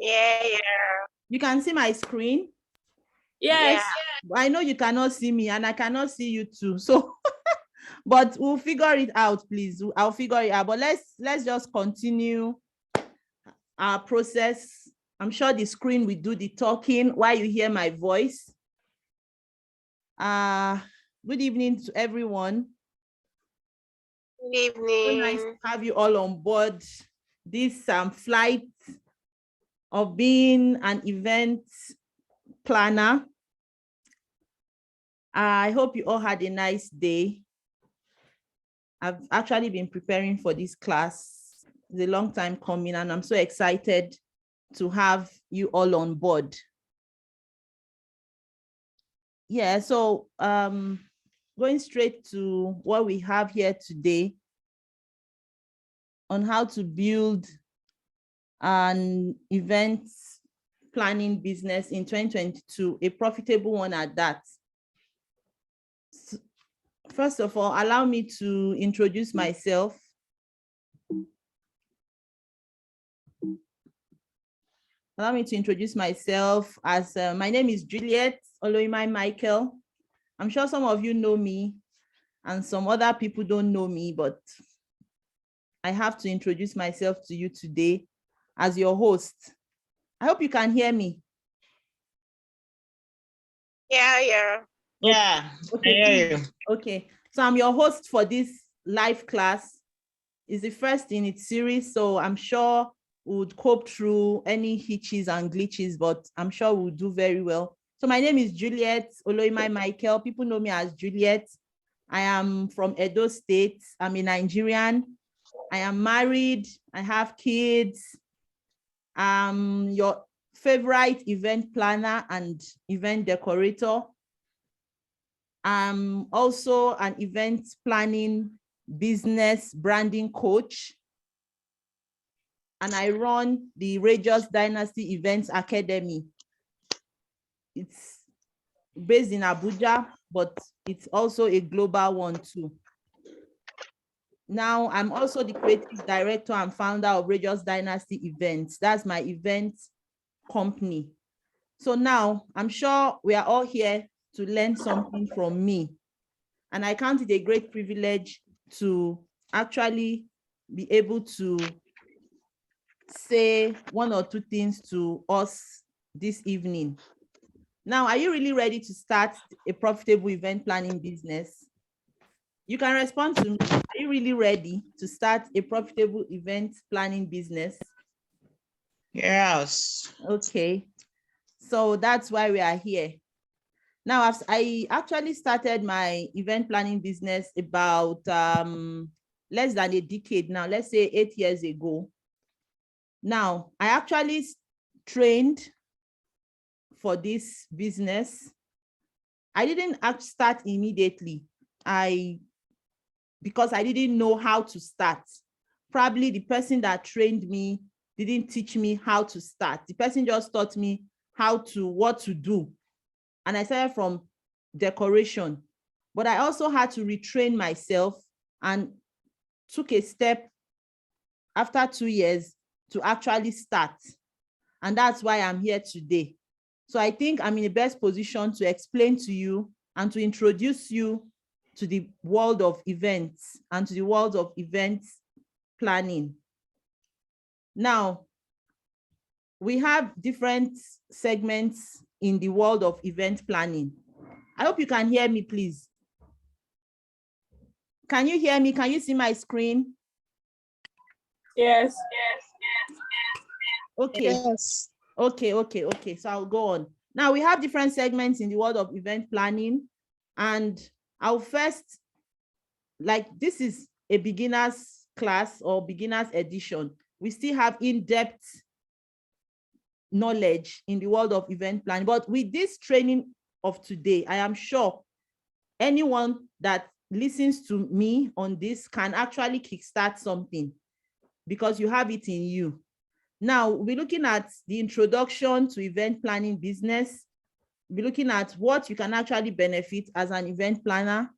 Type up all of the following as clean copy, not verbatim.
Yeah. You can see my screen? Yes. Yeah. I know you cannot see me and I cannot see you too. So, but we'll figure it out, please. I'll figure it out. But let's just continue our process. I'm sure the screen will do the talking while you hear my voice. Good evening to everyone. Good evening. So nice to have you all on board this flight of being an event planner. I hope you all had a nice day. I've actually been preparing for this class. It's a long time coming and I'm so excited to have you all on board. Yeah, so going straight to what we have here today on how to build an event planning business in 2022, a profitable one at that. First of all, allow me to introduce myself. Allow me to introduce myself as my name is Juliet Oloimai Michael. I'm sure some of you know me and some other people don't know me, but I have to introduce myself to you today as your host. I hope you can hear me. Yeah. Yeah. Okay. Okay. So I'm your host for this live class. It's the first in its series, so I'm sure we would cope through any hitches and glitches, but I'm sure we'll do very well. So my name is Juliet Oloimai Michael. People know me as Juliet. I am from Edo State. I'm a Nigerian. I am married. I have kids. I'm your favorite event planner and event decorator. I'm also an event planning business branding coach. And I run the Radius Dynasty Events Academy. It's based in Abuja, but it's also a global one too. Now, I'm also the creative director and founder of Radius Dynasty Events. That's my event company. So now, I'm sure we are all here to learn something from me. And I count it a great privilege to actually be able to say one or two things to us this evening. Now, are you really ready to start a profitable event planning business? You can respond to me. Are you really ready to start a profitable event planning business? Yes. Okay. So that's why we are here. Now, I actually started my event planning business about less than a decade now, let's say 8 years ago. Now, I actually trained for this business. I didn't start immediately. Because I didn't know how to start. Probably the person that trained me didn't teach me how to start. The person just taught me what to do. And I started from decoration. But I also had to retrain myself and took a step after 2 years to actually start. And that's why I'm here today. So I think I'm in the best position to explain to you and to introduce you to the world of events and to the world of events planning. Now, we have different segments in the world of event planning. I hope you can hear me, please. Can you hear me? Can you see my screen? Yes. Okay. Yes. Okay. So I'll go on. Now we have different segments in the world of event planning, and I'll first, this is a beginner's class or beginner's edition. We still have in-depth knowledge in the world of event planning, but with this training of today, I am sure anyone that listens to me on this can actually kickstart something because you have it in you. Now, we're looking at the introduction to event planning business. We're looking at what you can actually benefit as an event planner.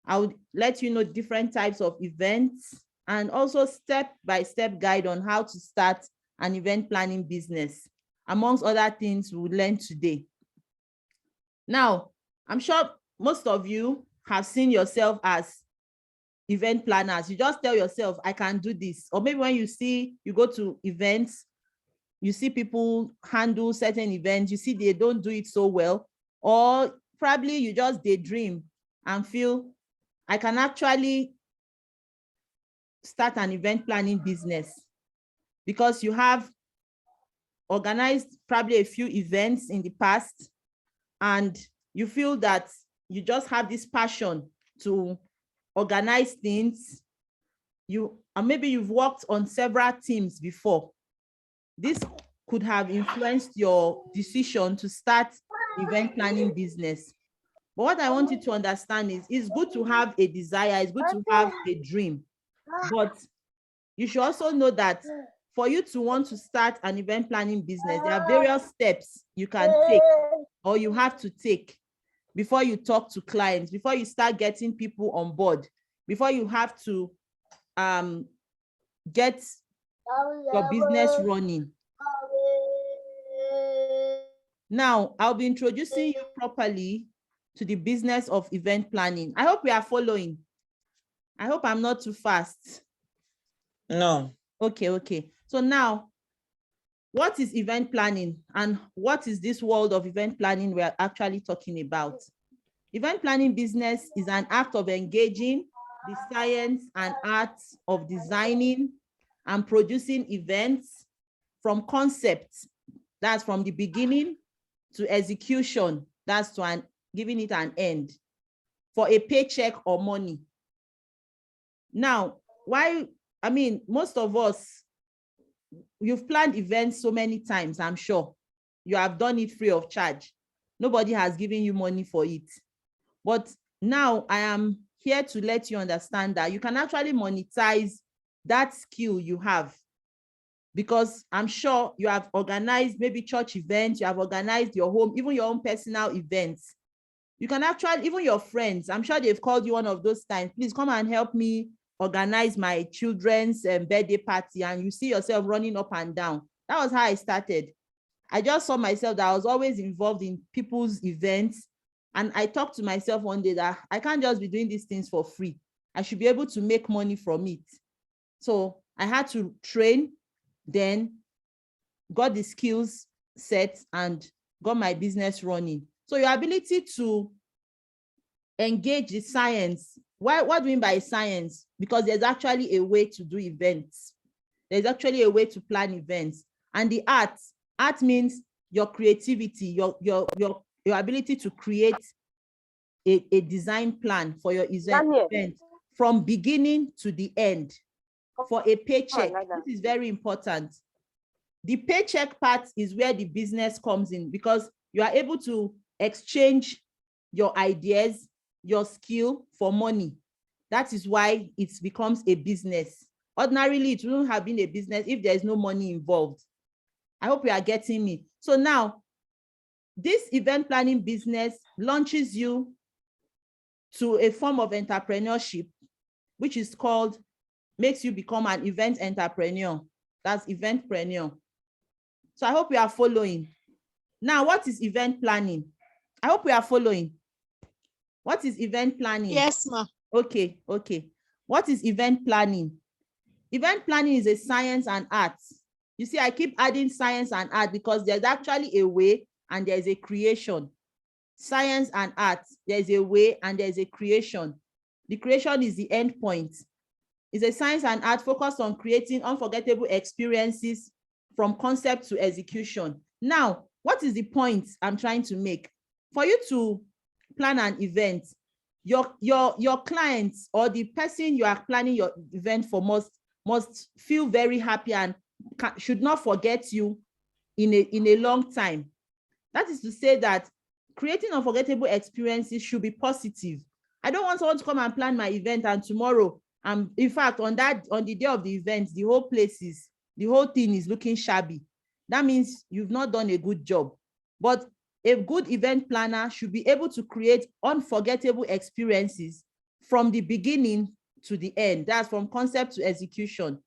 I would let you know different types of events and also step-by-step guide on how to start an event planning business. amongst other things we learned today. Now, I'm sure most of you have seen yourself as event planners. You just tell yourself, I can do this. Or maybe when you go to events, you see people handle certain events, you see they don't do it so well, or probably you just daydream and feel, I can actually start an event planning business, because you have organized probably a few events in the past, and you feel that you just have this passion to organize things. And maybe you've worked on several teams before. This could have influenced your decision to start event planning business. But what I want you to understand is, it's good to have a desire, it's good to have a dream, but you should also know that for you to want to start an event planning business, there are various steps you can take, or you have to take, before you talk to clients, before you start getting people on board, before you have to get your business running. Now, I'll be introducing you properly to the business of event planning. I hope we are following. I hope I'm not too fast. No. Okay. So now, what is event planning, and what is this world of event planning we're actually talking about? Event planning business is an act of engaging the science and art of designing and producing events from concept, that's from the beginning, to execution, that's to giving it an end, for a paycheck or money. Now, most of us, you've planned events so many times, I'm sure. You have done it free of charge. Nobody has given you money for it. But now I am here to let you understand that you can actually monetize that skill you have, because I'm sure you have organized maybe church events, you have organized your home, even your own personal events. You can actually, even your friends, I'm sure they've called you one of those times, please come and help me organize my children's birthday party, and you see yourself running up and down. That was how I started. I just saw myself that I was always involved in people's events, and I talked to myself one day that I can't just be doing these things for free. I should be able to make money from it. So I had to train, then got the skills set and got my business running. So your ability to engage the science. What do you mean by science? Because there's actually a way to do events. There's actually a way to plan events. And the art means your creativity, your ability to create a design plan for your event from beginning to the end, for a paycheck. This is very important. The paycheck part is where the business comes in, because you are able to exchange your ideas, your skill for money. That is why it becomes a business. Ordinarily, it wouldn't have been a business if there's no money involved. I hope you are getting me. So now, this event planning business launches you to a form of entrepreneurship, which is called, makes you become an event entrepreneur. That's eventpreneur. So I hope you are following. Now, what is event planning? I hope we are following. What is event planning? Yes, ma. Okay. What is event planning? Event planning is a science and art. You see, I keep adding science and art because there's actually a way and there's a creation. Science and art, there's a way and there's a creation. The creation is the end point. It's a science and art focused on creating unforgettable experiences from concept to execution. Now, what is the point I'm trying to make? For you to plan an event, your clients or the person you are planning your event for must feel very happy and should not forget you in a long time. That is to say that creating unforgettable experiences should be positive. I don't want someone to come and plan my event and tomorrow, in fact, on the day of the event, the whole thing is looking shabby. That means you've not done a good job. But a good event planner should be able to create unforgettable experiences from the beginning to the end. That's from concept to execution.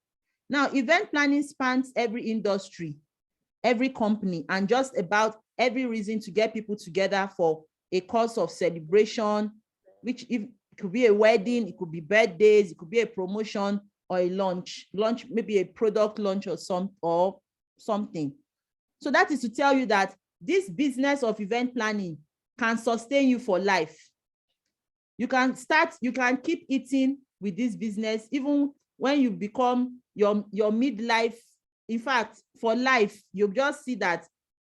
Now, event planning spans every industry. every company and just about every reason to get people together for a cause of celebration, which if it could be a wedding, it could be birthdays, it could be a promotion or a launch, maybe a product launch or something. So that is to tell you that this business of event planning can sustain you for life. You can keep eating with this business even when you become your midlife. In fact, for life, you'll just see that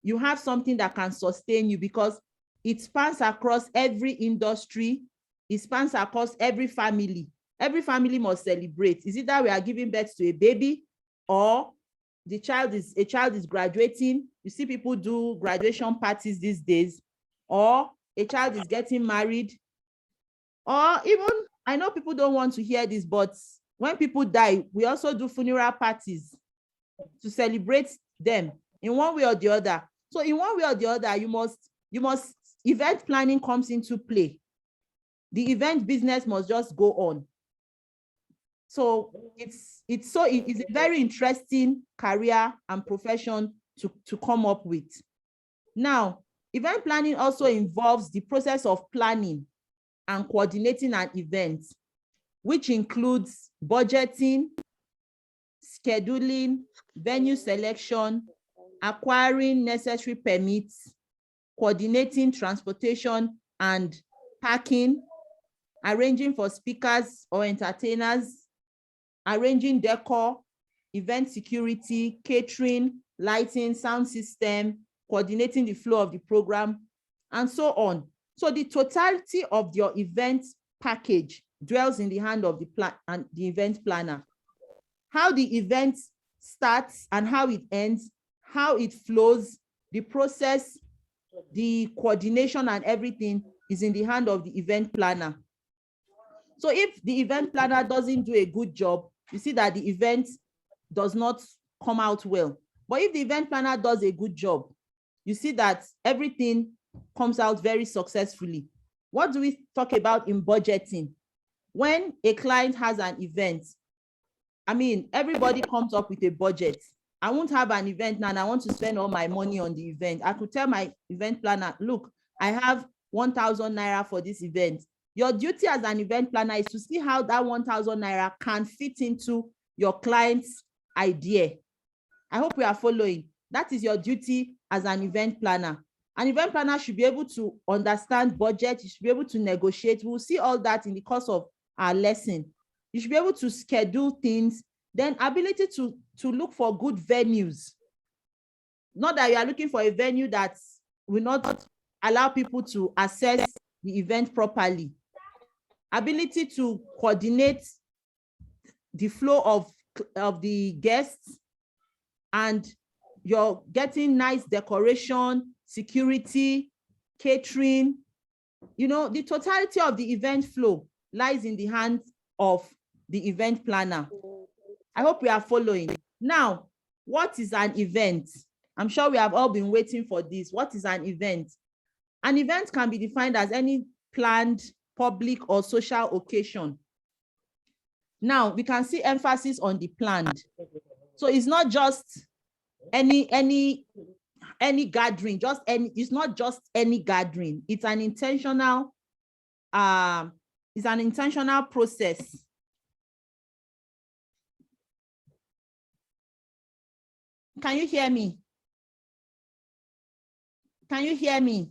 you have something that can sustain you because it spans across every industry. It spans across every family. Every family must celebrate. Is it that we are giving birth to a baby, or a child is graduating? You see people do graduation parties these days, or a child is getting married, or even, I know people don't want to hear this, but when people die, we also do funeral parties to celebrate them in one way or the other. So in one way or the other, you must event planning comes into play. The event business must just go on. So it's a very interesting career and profession to come up with. Now, event planning also involves the process of planning and coordinating an event, which includes budgeting, scheduling, venue selection, acquiring necessary permits, coordinating transportation and parking, arranging for speakers or entertainers, arranging decor, event security, catering, lighting, sound system, coordinating the flow of the program, and so on. So the totality of your event package dwells in the hand of the event planner. How the event starts and how it ends, how it flows, the process, the coordination and everything is in the hand of the event planner. So if the event planner doesn't do a good job, you see that the event does not come out well. But if the event planner does a good job, you see that everything comes out very successfully. What do we talk about in budgeting? When a client has an event, I mean, everybody comes up with a budget. I won't have an event now and I want to spend all my money on the event. I could tell my event planner, look, I have 1,000 naira for this event. Your duty as an event planner is to see how that 1,000 naira can fit into your client's idea. I hope we are following. That is your duty as an event planner. An event planner should be able to understand budget. You should be able to negotiate. We'll see all that in the course of our lesson. You should be able to schedule things. Then ability to look for good venues. Not that you are looking for a venue that will not allow people to access the event properly. Ability to coordinate the flow of the guests, and you're getting nice decoration, security, catering. You know, the totality of the event flow lies in the hands of the event planner. I hope we are following. Now, what is an event? I'm sure we have all been waiting for this. What is an event? An event can be defined as any planned public or social occasion. Now, we can see emphasis on the planned. So it's not just any gathering, it's not just any gathering. It's an intentional process. Can you hear me? Can you hear me?